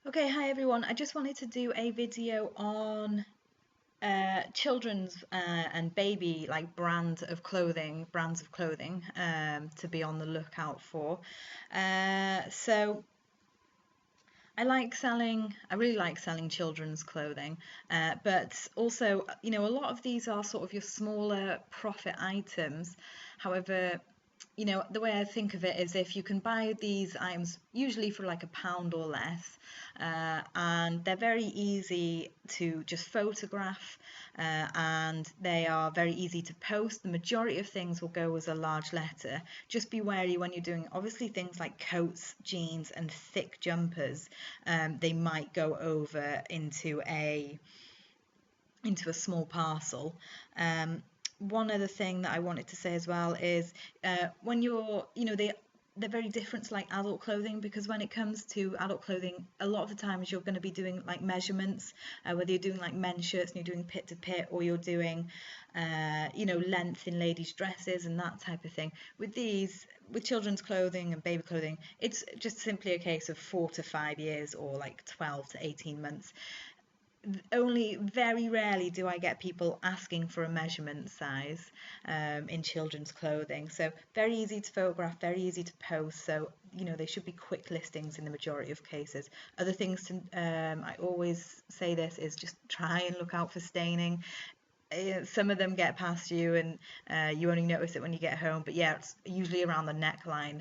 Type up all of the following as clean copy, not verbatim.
Okay, hi everyone. I just wanted to do a video on children's and baby brands of clothing to be on the lookout for. So I really like selling children's clothing, but also, a lot of these are sort of your smaller profit items. However, the way I think of it is if you can buy these items usually for like £1 or less, and they're very easy to just photograph, and they are very easy to post. The majority of things will go as a large letter. Just be wary when you're doing obviously things like coats, jeans, and thick jumpers. They might go over into a small parcel. One other thing that I wanted to say as well is when they're very different to like adult clothing, because when it comes to adult clothing, a lot of the times you're going to be doing like measurements, whether you're doing like men's shirts and you're doing pit to pit, or you're doing length in ladies' dresses and that type of thing. With children's clothing and baby clothing, it's just simply a case of 4 to 5 years, or like 12 to 18 months. Only very rarely do I get people asking for a measurement size in children's clothing. So very easy to photograph, very easy to post. So, they should be quick listings in the majority of cases. Other things to, I always say this, is just try and look out for staining. Some of them get past you, and you only notice it when you get home. But yeah, it's usually around the neckline.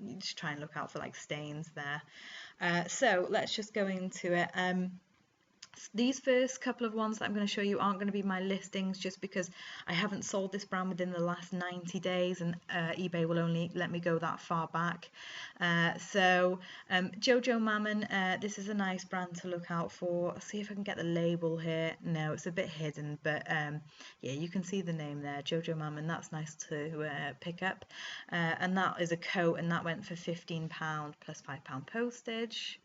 You just try and look out for like stains there. So let's just go into it. These first couple of ones that I'm going to show you aren't going to be my listings, just because I haven't sold this brand within the last 90 days, and eBay will only let me go that far back. Jojo Mamun, this is a nice brand to look out for. I'll see if I can get the label here. No, it's a bit hidden, but yeah, you can see the name there, Jojo Mamun. That's nice to pick up. And that is a coat, and that went for £15 plus £5 postage.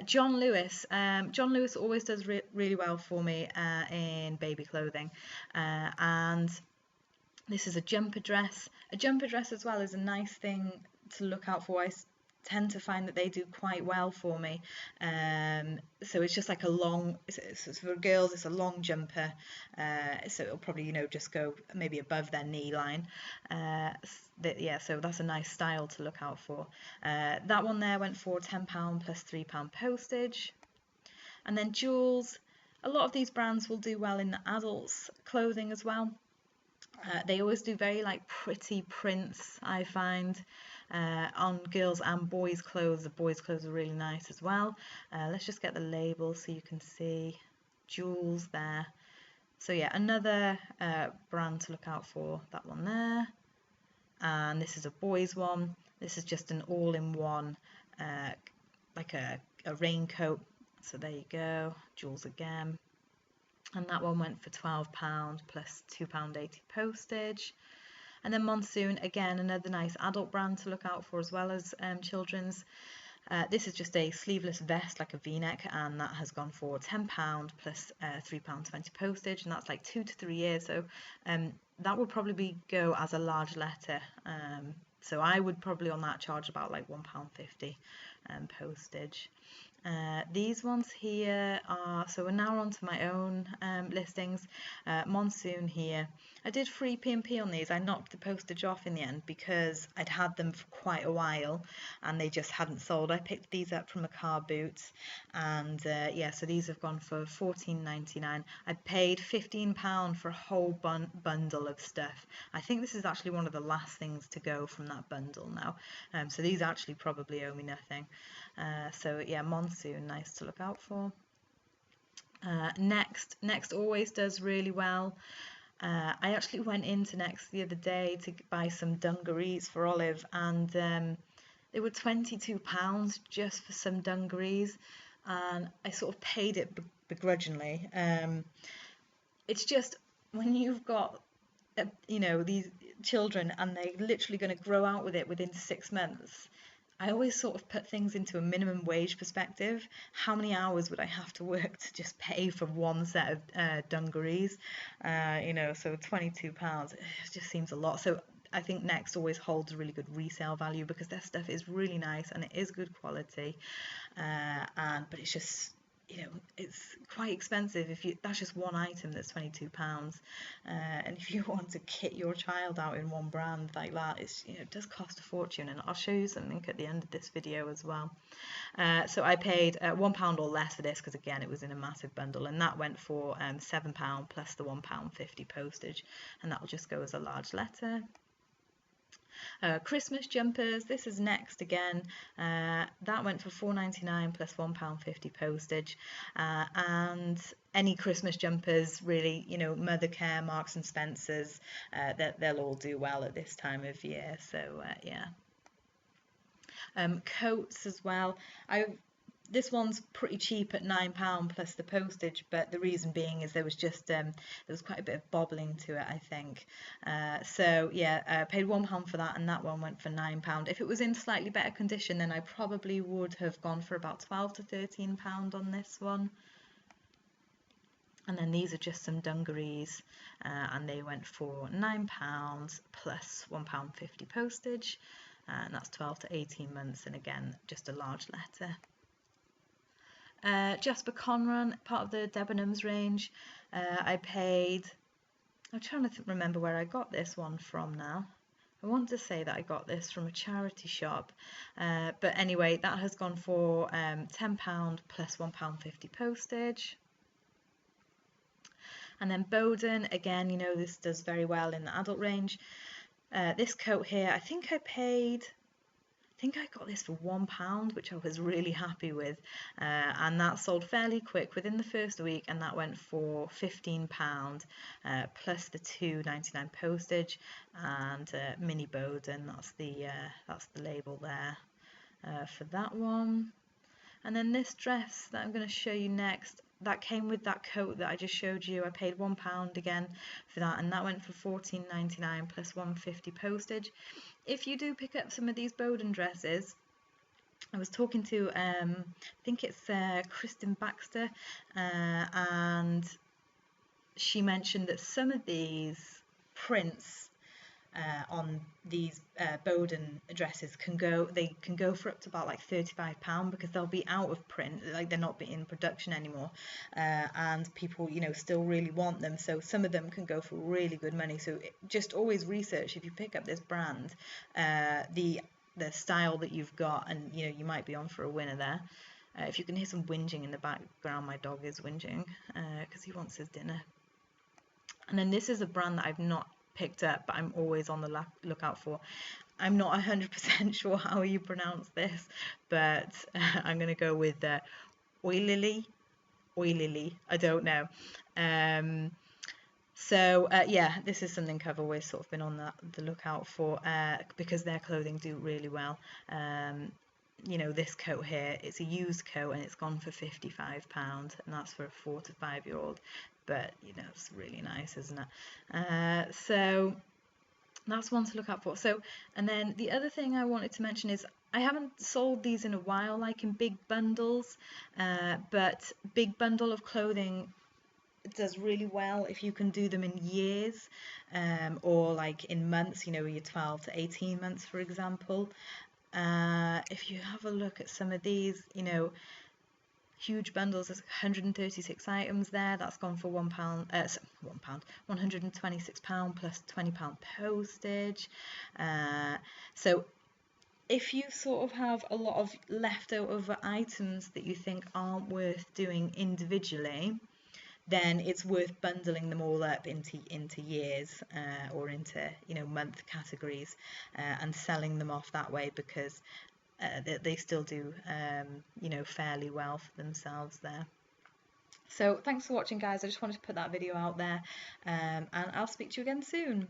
John Lewis. John Lewis always does really well for me in baby clothing, and this is a jumper dress. A jumper dress as well is a nice thing to look out for. I tend to find that they do quite well for me. So it's just like a long, it's for girls, it's a long jumper, so it'll probably just go maybe above their knee line. Yeah, so that's a nice style to look out for. That one there went for £10 plus £3 postage. And then Jules, a lot of these brands will do well in the adults clothing as well. They always do very like pretty prints, I find, on girls and boys' clothes. The boys' clothes are really nice as well. Let's just get the label so you can see Jules there. So yeah, another brand to look out for, that one there. And this is a boys one. This is just an all-in-one, like a raincoat. So there you go, Jules again. And that one went for £12 plus £2.80 postage. And then Monsoon, again, another nice adult brand to look out for as well as children's. This is just a sleeveless vest, like a v-neck, and that has gone for £10 plus £3.20 postage, and that's like 2 to 3 years. So that would probably go as a large letter. So I would probably on that charge about like £1.50 postage. These ones here are, so we're now on to my own listings. Monsoon here. I did free P&P on these. I knocked the postage off in the end because I'd had them for quite a while and they just hadn't sold. I picked these up from a car boot, and yeah, so these have gone for £14.99. I paid £15 for a whole bundle of stuff. I think this is actually one of the last things to go from that bundle now. So these actually probably owe me nothing. So yeah, Monsoon, nice to look out for. Next always does really well. I actually went into Next the other day to buy some dungarees for Olive, and they were £22 just for some dungarees, and I sort of paid it begrudgingly. It's just when you've got these children and they're literally going to grow out with it within 6 months, I always sort of put things into a minimum wage perspective. How many hours would I have to work to just pay for one set of dungarees? So £22, it just seems a lot. So I think Next always holds a really good resale value because their stuff is really nice and it is good quality, but it's just, you know, it's quite expensive. If you, that's just one item that's £22, and if you want to kit your child out in one brand like that, it's, you know, it does cost a fortune, and I'll show you something at the end of this video as well. So I paid £1 or less for this because, again, it was in a massive bundle, and that went for £7 plus the £1.50 postage, and that will just go as a large letter. Christmas jumpers, this is Next again. That went for £4.99 plus £1.50 postage, and any Christmas jumpers, really, you know, Mothercare, Marks and Spencer's, they'll all do well at this time of year. So yeah. Coats as well. This one's pretty cheap at £9 plus the postage, but the reason being is there was just there was quite a bit of bobbling to it, I think. So yeah, paid £1 for that, and that one went for £9. If it was in slightly better condition, then I probably would have gone for about £12 to £13 on this one. And then these are just some dungarees, and they went for £9 plus £1.50 postage, and that's 12 to 18 months, and again, just a large letter. Jasper Conran, part of the Debenhams range. I paid, I'm trying to remember where I got this one from now. I want to say that I got this from a charity shop, but anyway, that has gone for £10 plus £1.50 postage. And then Bowden, again, you know, this does very well in the adult range. This coat here, I think I got this for £1, which I was really happy with, and that sold fairly quick within the first week, and that went for £15 plus the £2.99 postage, and Mini Bowden, that's the label there for that one. And then this dress that I'm going to show you next, that came with that coat that I just showed you. I paid £1 again for that, and that went for £14.99 plus £1.50 postage. If you do pick up some of these Bowden dresses, I was talking to I think it's Kristen Baxter, and she mentioned that some of these prints on these Bowden dresses can go for up to about like £35 because they'll be out of print, like they're not in production anymore, and people, you know, still really want them, so some of them can go for really good money. So just always research if you pick up this brand, the style that you've got, and you know, you might be on for a winner there. If you can hear some whinging in the background, my dog is whinging because he wants his dinner. And then this is a brand that I've not picked up, but I'm always on the lookout for. I'm not 100% sure how you pronounce this, but I'm going to go with Oilily. I don't know. Yeah, this is something I've always sort of been on the lookout for, because their clothing do really well. You know, this coat here, it's a used coat and it's gone for £55, and that's for a 4 to 5 year old, but you know, it's really nice, isn't it? So that's one to look out for. So, and then the other thing I wanted to mention is I haven't sold these in a while, like in big bundles, but big bundle of clothing does really well if you can do them in years, or like in months, you know, your 12 to 18 months, for example. If you have a look at some of these, you know, huge bundles, there's 136 items there, that's gone for £1, £126 plus £20 postage. So if you sort of have a lot of leftover items that you think aren't worth doing individually, then it's worth bundling them all up into years, or into, you know, month categories, and selling them off that way, because they still do, you know, fairly well for themselves there. So thanks for watching, guys. I just wanted to put that video out there, and I'll speak to you again soon.